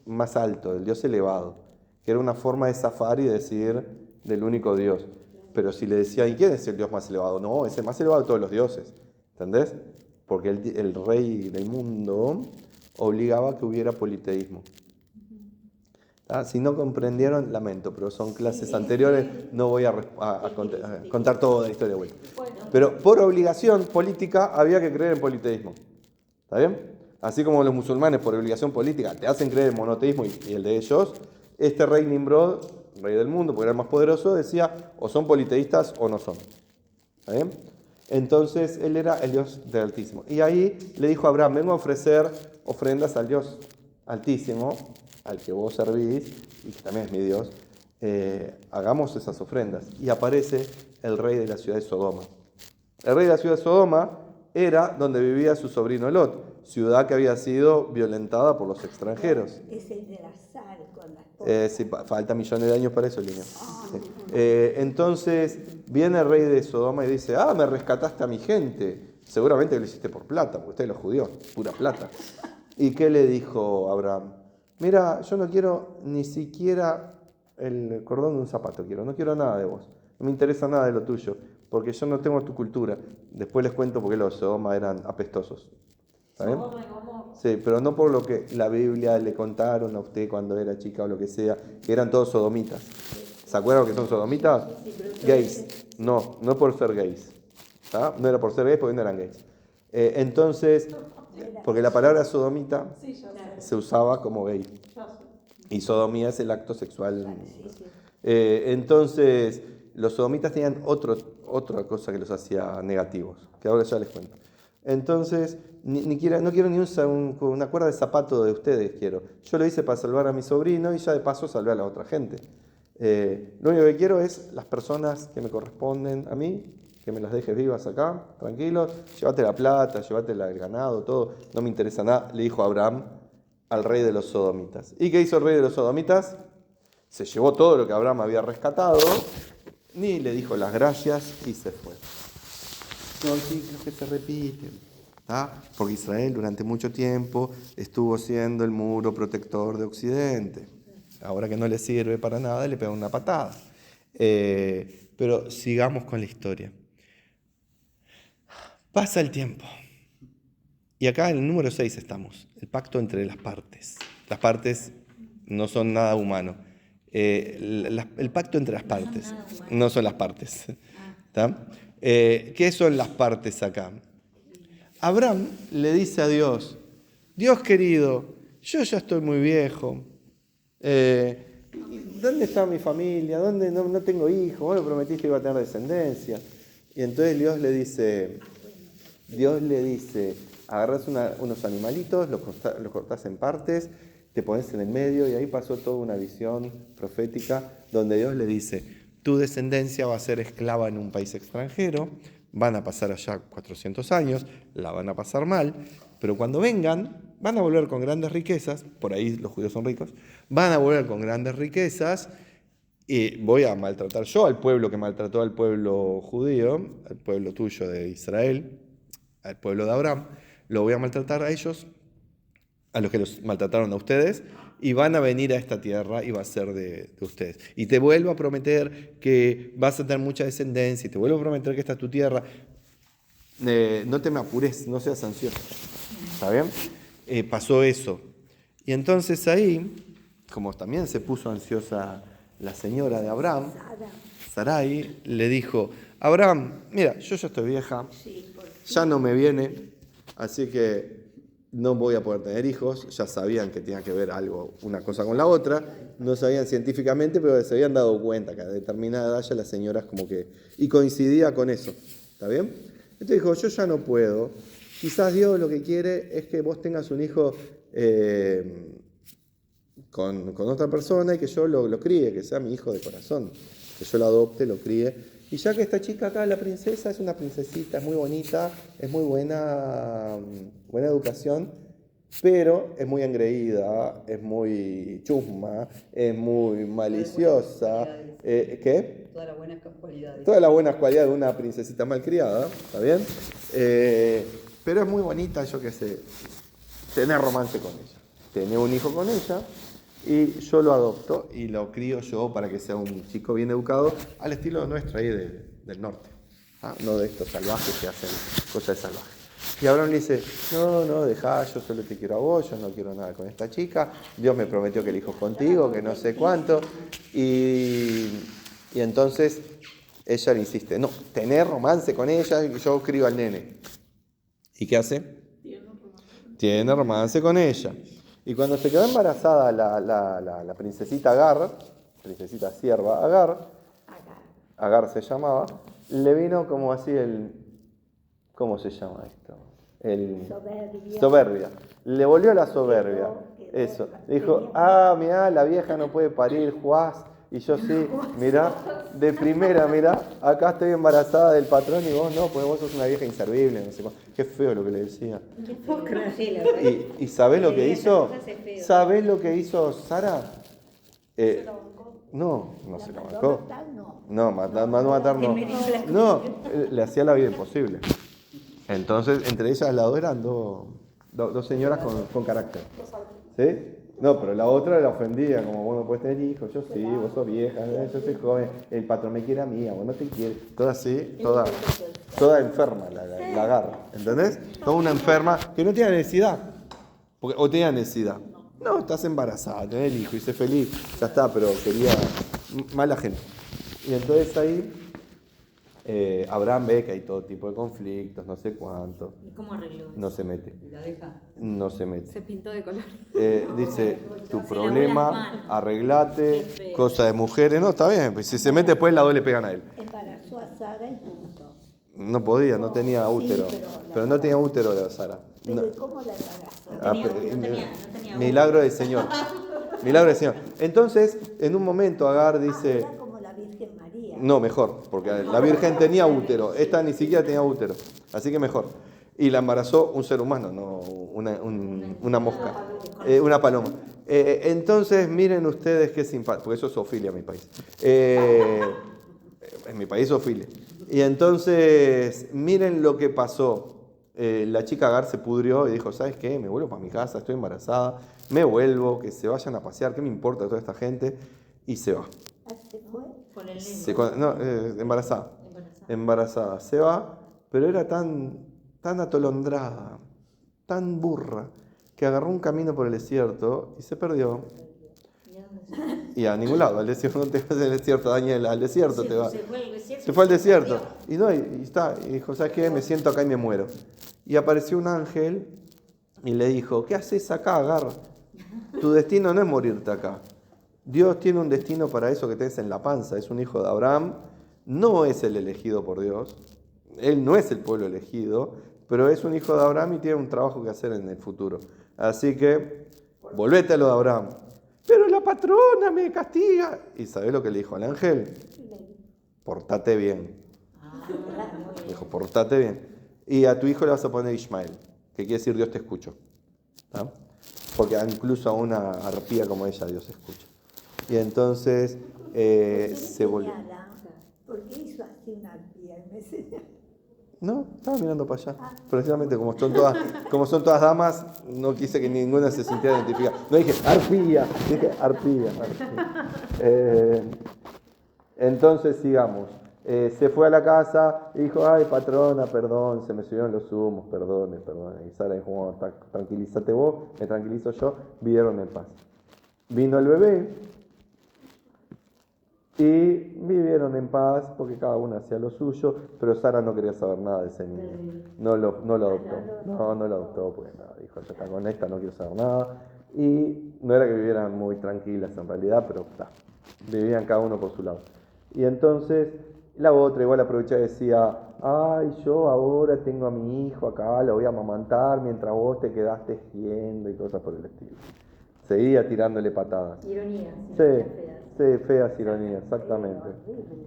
Speaker 1: más alto, del Dios elevado, que era una forma de zafar y decir del único Dios. Pero si le decía, ¿y quién es el Dios más elevado? No, es el más elevado de todos los dioses. ¿Entendés? Porque el rey del mundo obligaba a que hubiera politeísmo. Si no comprendieron, lamento, pero son clases anteriores, no voy a contar toda la historia de vuelta. Pero por obligación política había que creer en politeísmo. ¿Está bien? Así como los musulmanes por obligación política te hacen creer en monoteísmo y el de ellos, este rey Nimrod, rey del mundo, porque era el más poderoso, decía o son politeístas o no son. ¿Está bien? Entonces él era el Dios del Altísimo. Y ahí le dijo a Abraham, vengo a ofrecer ofrendas al Dios Altísimo, al que vos servís, y que también es mi Dios, hagamos esas ofrendas. Y aparece el rey de la ciudad de Sodoma. El rey de la ciudad de Sodoma era donde vivía su sobrino Lot, ciudad que había sido violentada por los extranjeros.
Speaker 2: Es el de la sal con las
Speaker 1: Sí, falta millones de años para eso, Lina. Sí. Entonces viene el rey de Sodoma y dice, me rescataste a mi gente. Seguramente lo hiciste por plata, porque ustedes los judíos, pura plata. ¿Y qué le dijo Abraham? Mira, yo no quiero ni siquiera el cordón de un zapato, no quiero nada de vos. no me interesa nada de lo tuyo, porque yo no tengo tu cultura. Después les cuento por qué los Sodoma eran apestosos. ¿Está bien? Sí, pero no por lo que la Biblia le contaron a usted cuando era chica o lo que sea, que eran todos sodomitas. ¿Se acuerdan que son sodomitas? Gays. No por ser gays. ¿Tá? No era por ser gays porque no eran gays. Entonces, porque la palabra sodomita se usaba como gay. Y sodomía es el acto sexual. Entonces, los sodomitas tenían otra cosa que los hacía negativos, que ahora ya les cuento. Entonces, no quiero ni una cuerda de zapato de ustedes, quiero. Yo lo hice para salvar a mi sobrino y ya de paso salvé a la otra gente. Lo único que quiero es las personas que me corresponden a mí, que me las dejes vivas acá, tranquilos, llévate la plata, llévate el ganado, todo, no me interesa nada, le dijo Abraham al rey de los sodomitas. ¿Y qué hizo el rey de los sodomitas? Se llevó todo lo que Abraham había rescatado, ni le dijo las gracias y se fue. No, sí, creo que se repite, ¿tá? Porque Israel durante mucho tiempo estuvo siendo el muro protector de Occidente. Ahora que no le sirve para nada, le pega una patada. Pero sigamos con la historia. Pasa el tiempo. Y acá en el número 6 estamos. El pacto entre las partes. Las partes no son nada humano. El pacto entre las partes. No son las partes. ¿Tá? ¿Qué son las partes acá? Abraham le dice a Dios, Dios querido, yo ya estoy muy viejo. ¿Dónde está mi familia? ¿Dónde no tengo hijos? Vos me prometiste que iba a tener descendencia. Y entonces Dios le dice, agarrás unos animalitos, los cortás en partes, te pones en el medio, y ahí pasó toda una visión profética donde Dios le dice, tu descendencia va a ser esclava en un país extranjero, van a pasar allá 400 años, la van a pasar mal, pero cuando vengan, van a volver con grandes riquezas, por ahí los judíos son ricos, van a volver con grandes riquezas, y voy a maltratar yo al pueblo que maltrató al pueblo judío, al pueblo tuyo de Israel, al pueblo de Abraham, lo voy a maltratar a ellos, a los que los maltrataron a ustedes, y van a venir a esta tierra y va a ser de ustedes. Y te vuelvo a prometer que vas a tener mucha descendencia, y te vuelvo a prometer que esta es tu tierra. No te me apures, no seas ansioso. ¿Está bien? Pasó eso. Y entonces ahí, como también se puso ansiosa la señora de Abraham, Sarai, le dijo, Abraham, mira, yo ya estoy vieja, ya no me viene, así que no voy a poder tener hijos. Ya sabían que tenía que ver algo, una cosa con la otra, no sabían científicamente, pero se habían dado cuenta que a determinada edad ya las señoras como que... Y coincidía con eso, ¿está bien? Entonces dijo, yo ya no puedo, quizás Dios lo que quiere es que vos tengas un hijo con otra persona y que yo lo críe, que sea mi hijo de corazón, que yo lo adopte, lo críe. Y ya que esta chica acá, la princesa, es una princesita, es muy bonita, es muy buena educación, pero es muy engreída, es muy chusma, es muy maliciosa. ¿Qué?
Speaker 5: Todas las buenas cualidades.
Speaker 1: Todas las buenas cualidades de una princesita malcriada, ¿está bien? Pero es muy bonita, yo qué sé, tener romance con ella, tener un hijo con ella. Y yo lo adopto y lo crío yo para que sea un chico bien educado al estilo nuestro ahí del norte, ¿ah? No de estos salvajes que hacen cosas de salvajes. Y Abraham le dice, no, dejá, yo solo te quiero a vos, yo no quiero nada con esta chica, Dios me prometió que el hijo es contigo, que no sé cuánto. Y entonces ella le insiste, no, tener romance con ella, y yo crío al nene. ¿Y qué hace? Tiene romance con ella. Y cuando se quedó embarazada la princesita Agar, princesita sierva Agar se llamaba, le vino como así ¿cómo se llama esto? Soberbia. Le volvió la soberbia. Eso. Dijo, mirá, la vieja no puede parir, Juás. Y yo sí, mirá, de primera, mirá, acá estoy embarazada del patrón y vos no, porque vos sos una vieja inservible, no sé cuánto. Qué feo lo que le decía. ¿Y sabés lo que hizo? ¿Sabés lo que hizo Sara? No se la bancó. No, matar no. No, le hacía la vida imposible. Entonces, entre ellas las dos eran dos señoras con carácter. ¿Sí? No, pero la otra la ofendía, como vos no puedes tener hijos, yo sí, vos sos vieja, yo soy joven, el patrón me quiere a mí, vos no te quiere. Toda así, toda enferma la agarra, ¿entendés? Toda una enferma que no tiene necesidad, o tenía necesidad. No, estás embarazada, tenés el hijo y sé feliz, ya está, pero quería mala gente. Y entonces ahí Abraham ve que hay todo tipo de conflictos, no sé cuánto.
Speaker 6: ¿Y cómo arregló eso?
Speaker 1: No se mete.
Speaker 5: La deja.
Speaker 1: No se mete.
Speaker 3: Se pintó de color.
Speaker 1: Dice, tu
Speaker 6: Se
Speaker 1: problema,
Speaker 6: lavó las manos.
Speaker 1: arreglate,
Speaker 6: Qué feo.
Speaker 1: cosa de mujeres. No, está bien, pues si se mete después las dos le pegan a él.
Speaker 2: Embarazó a Sara y punto.
Speaker 1: No podía, no tenía
Speaker 2: Sí,
Speaker 1: útero.
Speaker 2: pero
Speaker 1: Pero no tenía útero la Sara.
Speaker 2: Pero
Speaker 1: No.
Speaker 2: ¿y cómo la embarazó?
Speaker 1: Ah,
Speaker 6: tenía-
Speaker 1: pero-
Speaker 6: no tenía
Speaker 1: milagro del Señor. Milagro del Señor. Entonces, en un momento Agar dice,
Speaker 2: Era como la Virgen María.
Speaker 1: no, mejor, porque la Virgen tenía útero, esta ni siquiera tenía útero, así que mejor. Y la embarazó un ser humano, no una mosca, una paloma. Entonces, miren ustedes qué simpático, porque eso es zoofilia en mi país. En mi país zoofilia. Y entonces, miren lo que pasó. La chica Agar se pudrió y dijo, ¿sabes qué? Me vuelvo para mi casa, estoy embarazada, me vuelvo, que se vayan a pasear, ¿qué me importa toda esta gente? Y se va.
Speaker 2: Ah, ¿se fue?
Speaker 6: Con el
Speaker 1: Embarazada. Embarazada. Se va, pero era tan atolondrada, tan burra, que agarró un camino por el desierto y se perdió. Y a ningún lado, al desierto no te vas al desierto, Daniela, al desierto te vas.
Speaker 6: Se fue al desierto.
Speaker 1: Se fue al desierto. Y no, y está, y dijo, ¿sabes qué? Me siento acá y me muero. Y apareció un ángel y le dijo, ¿qué haces acá, Agar? Tu destino no es morirte acá. Dios tiene un destino para eso que tenés en la panza. Es un hijo de Abraham, no es el elegido por Dios. Él no es el pueblo elegido, pero es un hijo de Abraham y tiene un trabajo que hacer en el futuro. Así que, volvete a lo de Abraham. Pero la patrona me castiga. ¿Y sabés lo que le dijo al ángel? Portate bien. Dijo, portate bien. Y a tu hijo le vas a poner Ismael, que quiere decir Dios te escucho. ¿Tá? Porque incluso a una arpía como ella Dios escucha. Y entonces se volvió.
Speaker 2: ¿Por qué hizo así una arpía?
Speaker 1: No, estaba mirando para allá. Precisamente como son todas damas, no quise que ninguna se sintiera identificada. No dije arpía, dije arpía. Entonces sigamos. Se fue a la casa y dijo, ay patrona, perdón, se me subieron los humos, perdone. Y Sara dijo, bueno, tranquilízate vos, me tranquilizo yo, vivieron en paz. Vino el bebé y vivieron en paz porque cada uno hacía lo suyo, pero Sara no quería saber nada de ese niño. No lo adoptó. No lo adoptó porque nada, dijo, ya está con esta, no quiero saber nada. Y no era que vivieran muy tranquilas en realidad, pero está, vivían cada uno por su lado. Y entonces la otra igual aprovechaba y decía, ay, yo ahora tengo a mi hijo acá, lo voy a amamantar mientras vos te quedás tejiendo y cosas por el estilo. Seguía tirándole patadas.
Speaker 6: Ironías.
Speaker 1: Sí, feas ironías, exactamente.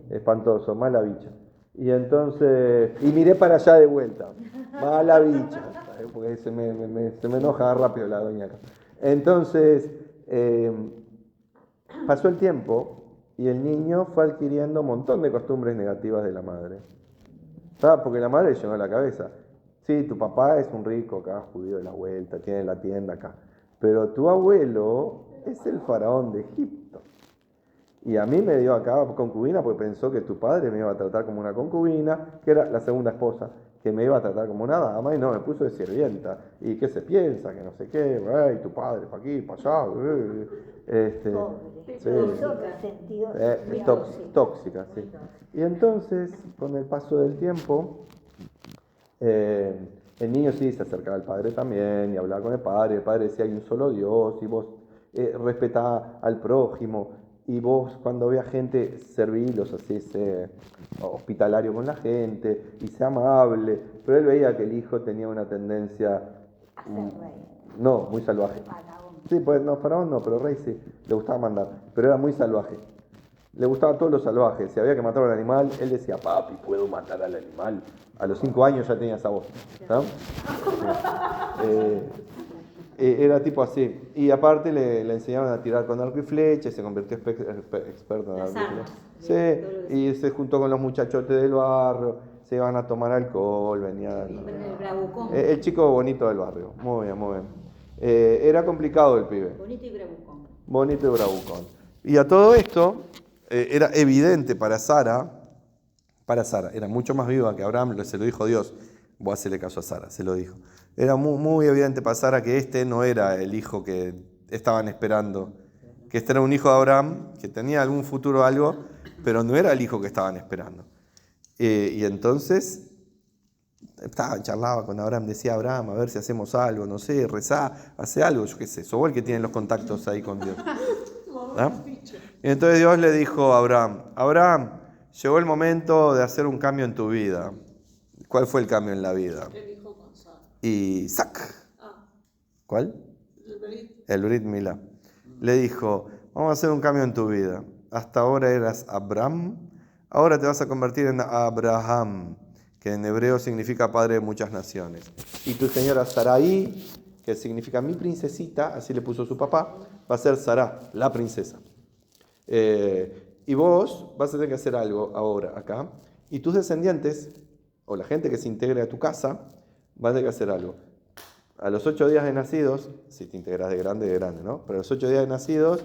Speaker 1: Espantoso, mala bicha. Y entonces, y miré para allá de vuelta, mala bicha, porque se me enoja rápido la doña acá. Entonces, pasó el tiempo y el niño fue adquiriendo un montón de costumbres negativas de la madre. ¿Sabes? Porque la madre le llenó la cabeza. Sí, tu papá es un rico acá, judío de la vuelta, tiene la tienda acá. Pero tu abuelo es el faraón de Egipto. Y a mí me dio acá concubina porque pensó que tu padre me iba a tratar como una concubina, que era la segunda esposa, que me iba a tratar como una dama, y no, me puso de sirvienta. ¿Y qué se piensa? Que no sé qué, y tu padre para aquí, para allá. Tóxica, sí. Y entonces, con el paso del tiempo, el niño sí se acercaba al padre también y hablaba con el padre decía hay un solo Dios y vos respetá al prójimo y vos cuando veas gente servilos, así hospitalario con la gente y sea amable, pero él veía que el hijo tenía una tendencia no, muy salvaje. Sí, pues no, faraón no, pero rey sí, le gustaba mandar, pero era muy salvaje. Le gustaba todo lo salvaje. Si había que matar a un animal, él decía, papi, puedo matar al animal. A los 5 años ya tenía esa voz. ¿No? Era tipo así. Y aparte le enseñaban a tirar con arco y flecha y se convirtió experto en arco y flecha. Sí, y se juntó con los muchachotes del barrio, se iban a tomar alcohol, venían... El chico bonito del barrio. Muy bien, muy bien. Era complicado el pibe.
Speaker 6: Bonito y bravucón.
Speaker 1: Bonito y bravucón. Y a todo esto, era evidente para Sara, era mucho más viva que Abraham, se lo dijo Dios. Voy a hacerle caso a Sara, se lo dijo. Era muy, muy evidente para Sara que este no era el hijo que estaban esperando, que este era un hijo de Abraham, que tenía algún futuro o algo, pero no era el hijo que estaban esperando. Y entonces charlaba con Abraham, decía Abraham, a ver si hacemos algo, no sé, rezá, hace algo, yo qué sé, sos vos el que tiene los contactos ahí con Dios. ¿Ah? Y entonces Dios le dijo a Abraham, llegó el momento de hacer un cambio en tu vida. ¿Cuál fue el cambio en la vida?
Speaker 4: El hijo con Sara.
Speaker 1: Isaac.
Speaker 4: Ah,
Speaker 1: ¿Cuál?
Speaker 4: el Berit.
Speaker 1: El Brit Milá. Le dijo, vamos a hacer un cambio en tu vida. Hasta ahora eras Abraham, ahora te vas a convertir en Abraham, que en hebreo significa padre de muchas naciones. Y tu señora Sarai, que significa mi princesita, así le puso su papá, va a ser Sará, la princesa. Y vos vas a tener que hacer algo ahora acá. Y tus descendientes, o la gente que se integre a tu casa, va a tener que hacer algo. A los 8 días de nacidos, si te integras de grande, ¿no? Pero a los 8 días de nacidos,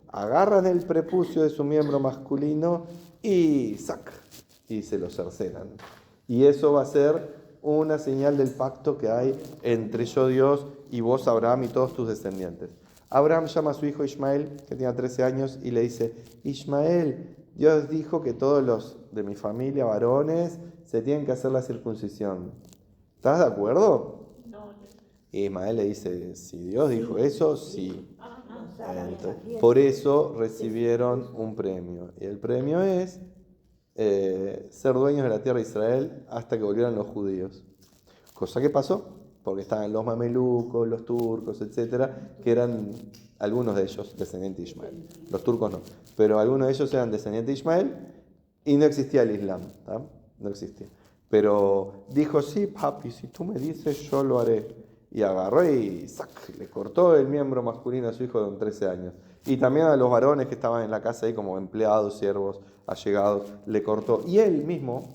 Speaker 1: agarran el prepucio de su miembro masculino y se lo cercenan. Y eso va a ser una señal del pacto que hay entre yo, Dios, y vos, Abraham, y todos tus descendientes. Abraham llama a su hijo Ismael, que tenía 13 años, y le dice, Ismael, Dios dijo que todos los de mi familia, varones, se tienen que hacer la circuncisión. ¿Estás de acuerdo? Y Ismael le dice, si Dios dijo eso, sí. Entonces, por eso recibieron un premio. Y el premio es ser dueños de la tierra de Israel hasta que volvieran los judíos. Cosa que pasó, porque estaban los mamelucos, los turcos, etcétera, que eran algunos de ellos descendientes de Ismael. Los turcos no, pero algunos de ellos eran descendientes de Ismael y no existía el Islam, ¿tá? No existía. Pero dijo, sí, papi, si tú me dices, yo lo haré. Y agarró y le cortó el miembro masculino a su hijo de 13 años. Y también a los varones que estaban en la casa ahí como empleados, siervos, allegados, le cortó. Y él mismo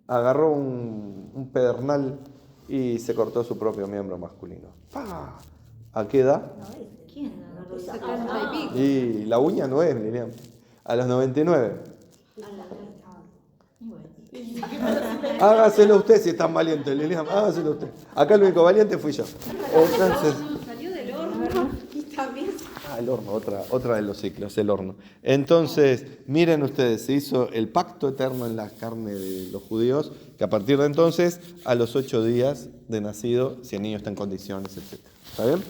Speaker 1: agarró un pedernal y se cortó su propio miembro masculino. ¡Pah! ¿A qué edad?
Speaker 6: ¿Quién agarró esa
Speaker 3: 70 y pico.
Speaker 1: Y la uña no es, Lilian. A los 99. Hágaselo usted si es tan valiente, Lilian. Hágaselo usted. Acá el único valiente fui yo. Entonces,
Speaker 3: Salió del horno y también.
Speaker 1: el horno, otra de los ciclos, el horno. Entonces, miren ustedes, se hizo el pacto eterno en la carne de los judíos, que a partir de entonces, a los 8 días de nacido, si el niño está en condiciones, etc. ¿Está bien?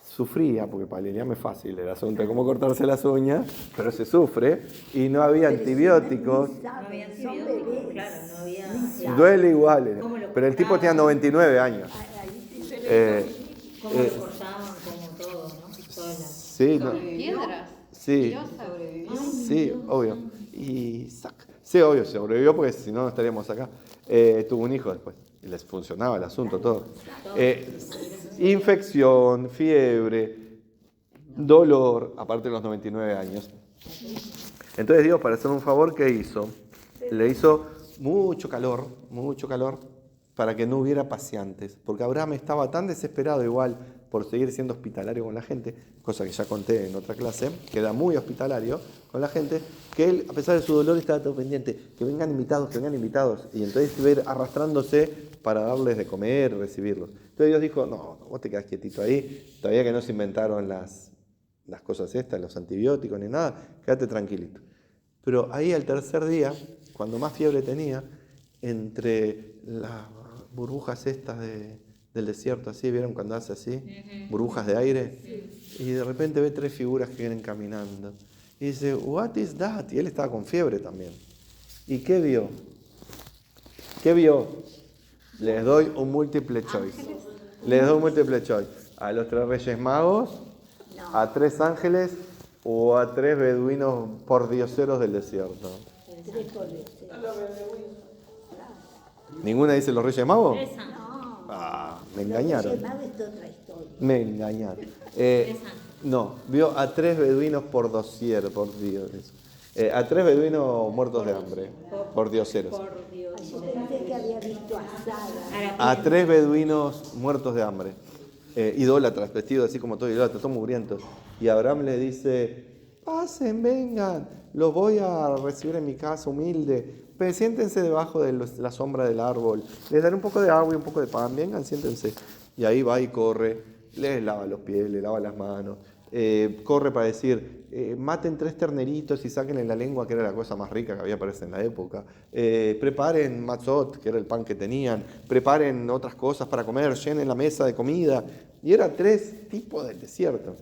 Speaker 1: Sufría, porque para Lilian es fácil el asunto de cómo cortarse las uñas, pero se sufre, y no había antibióticos.
Speaker 6: No había antibióticos, claro, no había...
Speaker 1: Duele igual, pero el tipo tenía 99 años.
Speaker 6: ¿Cómo lo cortaban? Como todo, ¿no? Todas las...
Speaker 1: Sí, no,
Speaker 3: Piedras.
Speaker 1: sí, sí, obvio. Y sí, obvio, sobrevivió porque si no, no estaríamos acá. Tuvo un hijo después. Y les funcionaba el asunto, todo. Infección, fiebre, dolor, aparte de los 99 años. Entonces Dios, para hacer un favor, ¿qué hizo? Le hizo mucho calor, para que no hubiera pacientes. Porque Abraham estaba tan desesperado igual por seguir siendo hospitalario con la gente, cosa que ya conté en otra clase, que era muy hospitalario con la gente, que él, a pesar de su dolor, estaba todo pendiente, que vengan invitados, y entonces iba a ir arrastrándose para darles de comer, recibirlos. Entonces Dios dijo, no, vos te quedás quietito ahí, todavía que no se inventaron las cosas estas, los antibióticos ni nada, quédate tranquilito. Pero ahí al tercer día, cuando más fiebre tenía, entre las burbujas estas del desierto, así, ¿vieron cuando hace así? Burbujas de aire. Y de repente ve 3 figuras que vienen caminando. Y dice, what is that? Y él estaba con fiebre también. ¿Y qué vio? ¿Qué vio? Les doy un múltiple choice. A los 3 reyes magos, a 3 ángeles o a 3 beduinos pordioseros del desierto.
Speaker 2: 3 poleros.
Speaker 1: ¿Ninguna dice los reyes magos?
Speaker 6: Esa.
Speaker 1: Me engañaron.
Speaker 2: Es otra historia.
Speaker 1: Me engañaron. No, vio a 3 beduinos por Dios. A 3 beduinos muertos de hambre, por dioseros.
Speaker 3: Por Dios.
Speaker 2: Yo pensé que había visto a Sara.
Speaker 1: A 3 beduinos muertos de hambre, idólatras, vestidos así como todo idólatras, todos mugrientos. Y Abraham le dice, pasen, vengan, los voy a recibir en mi casa humilde, pero siéntense debajo de la sombra del árbol, les daré un poco de agua y un poco de pan, vengan, siéntense. Y ahí va y corre, les lava los pies, les lava las manos, corre para decir, maten 3 terneritos y sáquenle la lengua, que era la cosa más rica que había parece en la época. Preparen matzot, que era el pan que tenían. Preparen otras cosas para comer, llenen la mesa de comida. Y eran 3 tipos del desierto.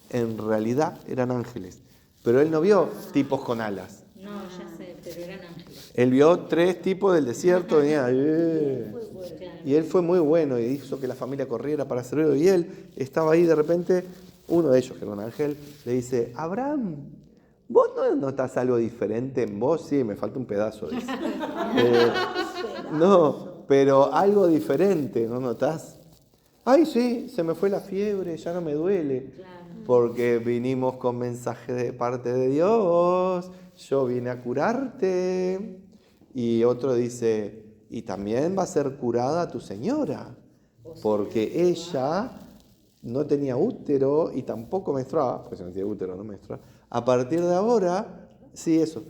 Speaker 1: En realidad eran ángeles. Pero él no vio tipos con alas.
Speaker 3: No, ya sé, pero eran ángeles.
Speaker 1: Él vio 3 tipos del desierto. Venía,
Speaker 3: Claro.
Speaker 1: y él fue muy bueno y hizo que la familia corriera para servirlo. Y él estaba ahí de repente. Uno de ellos, que era un ángel, le dice, Abraham, ¿vos no notás algo diferente en vos? Sí, me falta un pedazo, dice. No, pero algo diferente, ¿no notás? Ay, sí, se me fue la fiebre, ya no me duele.
Speaker 3: Claro.
Speaker 1: Porque vinimos con mensaje de parte de Dios, yo vine a curarte. Y otro dice, y también va a ser curada tu señora, porque ella no tenía útero y tampoco menstruaba, porque si no tiene útero no menstrua. A partir de ahora, sí, eso,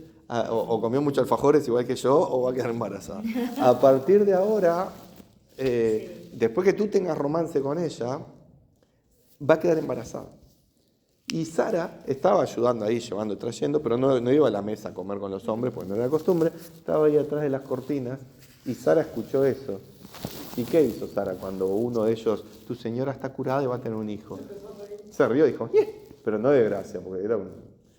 Speaker 1: o comió mucho alfajores igual que yo, o va a quedar embarazada. A partir de ahora, después que tú tengas romance con ella, va a quedar embarazada. Y Sara estaba ayudando ahí, llevando y trayendo, pero no iba a la mesa a comer con los hombres, porque no era costumbre, estaba ahí atrás de las cortinas, y Sara escuchó eso. ¿Y qué hizo Sara cuando uno de ellos, tu señora está curada y va a tener un hijo? Se rió y dijo, pero no de gracia, porque era un...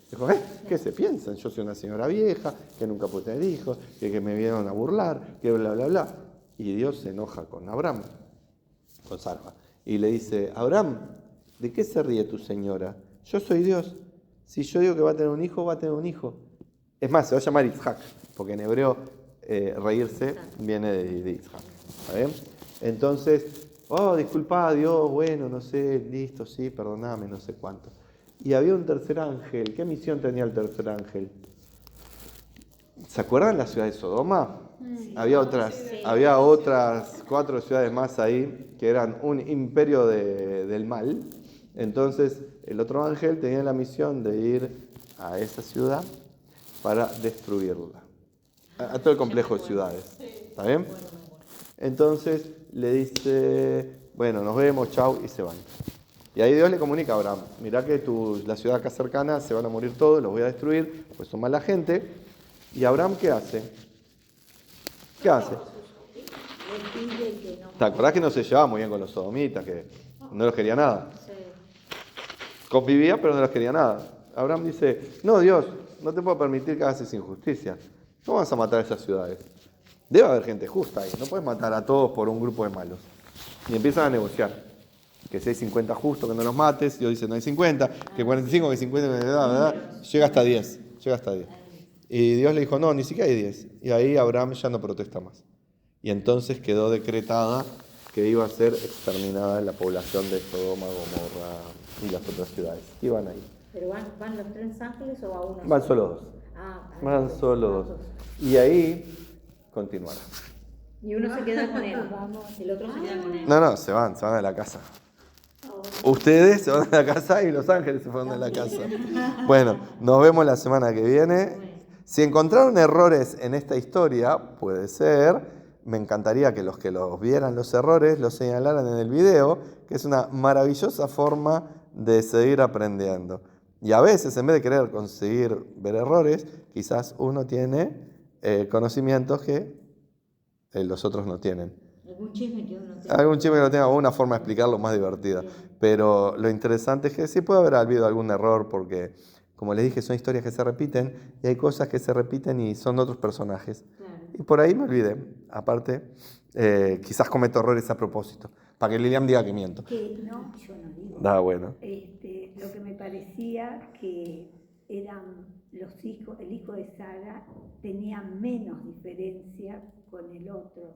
Speaker 1: Dijo, ¿qué se piensan? Yo soy una señora vieja, que nunca pude tener hijos, que me vinieron a burlar, que bla, bla, bla. Y Dios se enoja con Abraham, con Sara, y le dice, Abraham, ¿de qué se ríe tu señora? Yo soy Dios. Si yo digo que va a tener un hijo, va a tener un hijo. Es más, se va a llamar Isaac, porque en hebreo reírse viene de Isaac. ¿Está bien? Entonces, disculpa Dios, bueno, no sé, listo, sí, perdoname, no sé cuánto. Y había un tercer ángel. ¿Qué misión tenía el tercer ángel? ¿Se acuerdan la ciudad de Sodoma? Había otras 4 ciudades más ahí que eran un imperio del mal. Entonces, el otro ángel tenía la misión de ir a esa ciudad para destruirla. A todo el complejo de ciudades. ¿Está bien? Entonces le dice, bueno, nos vemos, chau, y se van. Y ahí Dios le comunica a Abraham, mirá que la ciudad acá cercana se van a morir todos, los voy a destruir, pues son mala gente. ¿Y Abraham qué hace? ¿Qué hace? ¿Te acordás que no se llevaba muy bien con los sodomitas, que no los quería nada? Convivía, pero no los quería nada. Abraham dice, no, Dios, no te puedo permitir que hagas esa injusticia. ¿Cómo vas a matar a esas ciudades? Debe haber gente justa ahí, no puedes matar a todos por un grupo de malos. Y empiezan a negociar. Que si hay 50 justos, que no los mates. Dios dice, no hay 50, que 45, que 50, ¿verdad? Llega hasta 10. Y Dios le dijo, no, ni siquiera hay 10. Y ahí Abraham ya no protesta más. Y entonces quedó decretada que iba a ser exterminada la población de Sodoma, Gomorra y las otras ciudades. Iban ahí.
Speaker 3: ¿Pero van los 3 ángeles o va uno?
Speaker 1: Van solo 2. Van solo 2. Y ahí continuará.
Speaker 3: Y uno se queda con él, el otro se queda con él.
Speaker 1: No, se van a la casa. Ustedes se van a la casa y los ángeles se fueron a la casa. Bueno, nos vemos la semana que viene. Si encontraron errores en esta historia, puede ser. Me encantaría que los vieran los errores los señalaran en el video, que es una maravillosa forma de seguir aprendiendo. Y a veces, en vez de querer conseguir ver errores, quizás uno tiene conocimientos que los otros no tienen.
Speaker 3: Algún chisme que
Speaker 1: no tenga, o una forma de explicarlo más divertida. Sí. Pero lo interesante es que sí puede haber habido algún error, porque, como les dije, son historias que se repiten, y hay cosas que se repiten y son de otros personajes. Claro. Y por ahí me olvidé. Aparte, quizás cometo errores a propósito, para que Lilian diga que miento.
Speaker 2: No, yo no digo.
Speaker 1: Bueno.
Speaker 2: Lo que me parecía que eran los hijos, el hijo de Sara tenía menos diferencia con el otro.